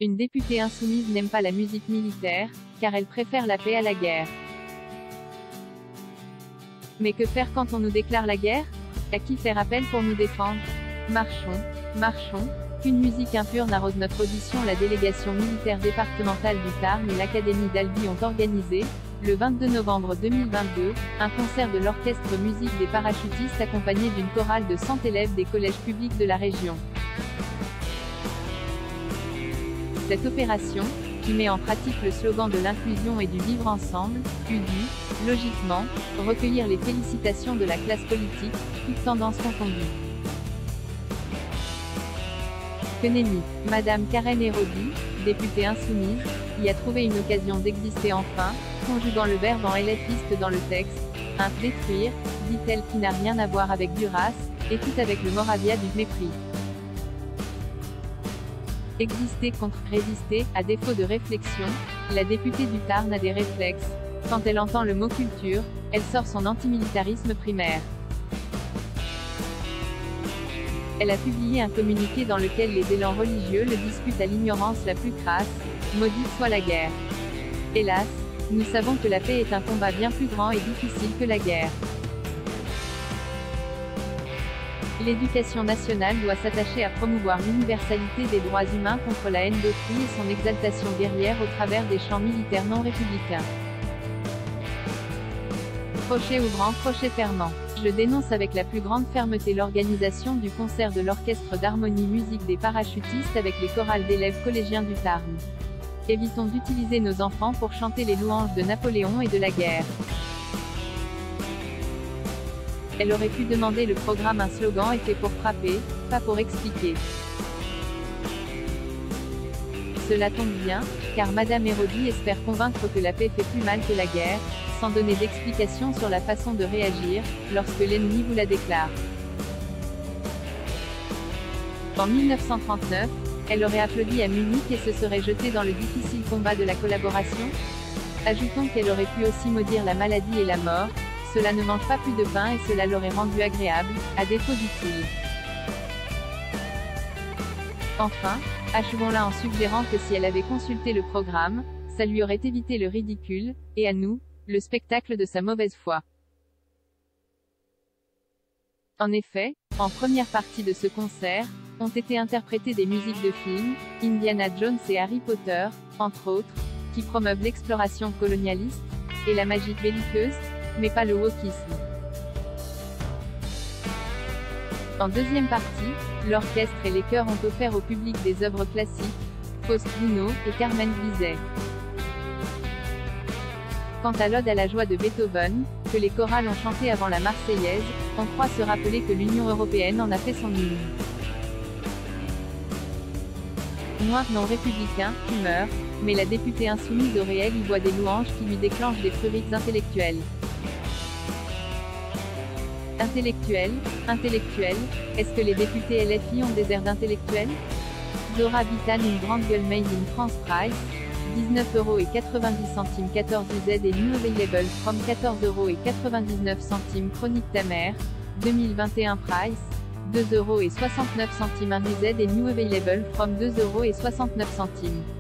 Une députée insoumise n'aime pas la musique militaire, car elle préfère la paix à la guerre. Mais que faire quand on nous déclare la guerre? À qui faire appel pour nous défendre? Marchons, marchons. Qu'une musique impure n'arrose notre audition. La délégation militaire départementale du Tarn et l'Académie d'Albi ont organisé, le 22 novembre 2022, un concert de l'orchestre musique des parachutistes accompagné d'une chorale de 100 élèves des collèges publics de la région. Cette opération, qui met en pratique le slogan de l'inclusion et du vivre ensemble, eût dû, logiquement, recueillir les félicitations de la classe politique, toutes tendances confondues. Que nenni. Madame Karen Hérody, députée insoumise, y a trouvé une occasion d'exister enfin, conjuguant le verbe en LFiste dans le texte, détruire, dit-elle, qui n'a rien à voir avec Duras, et tout avec le Moravia du mépris. Exister contre résister, à défaut de réflexion, la députée du Tarn a des réflexes. Quand elle entend le mot culture, elle sort son antimilitarisme primaire. Elle a publié un communiqué dans lequel les élans religieux le disputent à l'ignorance la plus crasse, maudite soit la guerre. Hélas, nous savons que la paix est un combat bien plus grand et difficile que la guerre. L'éducation nationale doit s'attacher à promouvoir l'universalité des droits humains contre la haine d'autrui et son exaltation guerrière au travers des chants militaires non républicains. Crochet ouvrant, crochet fermant. Je dénonce avec la plus grande fermeté l'organisation du concert de l'orchestre d'harmonie musique des parachutistes avec les chorales d'élèves collégiens du Tarn. Évitons d'utiliser nos enfants pour chanter les louanges de Napoléon et de la guerre. Elle aurait pu demander le programme. Un slogan est fait pour frapper, pas pour expliquer. Cela tombe bien, car Madame Hérody espère convaincre que la paix fait plus mal que la guerre, sans donner d'explication sur la façon de réagir, lorsque l'ennemi vous la déclare. En 1939, elle aurait applaudi à Munich et se serait jetée dans le difficile combat de la collaboration. Ajoutons qu'elle aurait pu aussi maudire la maladie et la mort. Cela ne mange pas plus de pain et cela l'aurait rendu agréable, à défaut d'utile. Enfin, achevons-la en suggérant que si elle avait consulté le programme, ça lui aurait évité le ridicule, et à nous, le spectacle de sa mauvaise foi. En effet, en première partie de ce concert, ont été interprétées des musiques de films, Indiana Jones et Harry Potter, entre autres, qui promeuvent l'exploration colonialiste, et la magie belliqueuse, mais pas le wokisme. En deuxième partie, l'orchestre et les chœurs ont offert au public des œuvres classiques, Faust Gounod et Carmen Bizet. Quant à l'Ode à la joie de Beethoven, que les chorales ont chanté avant la Marseillaise, on croit se rappeler que l'Union européenne en a fait son hymne. Noir non républicain, humeur, mais la députée insoumise au réel y voit des louanges qui lui déclenchent des prurites intellectuelles. Intellectuel, est-ce que les députés LFI ont des airs d'intellectuels? Dora Bitane, une grande gueule made in France price, 19,90€, 14 UZ et new available from 14,99€, chronique ta mère, 2021 price, 2,69€, 1 UZ et new available from 2,69€.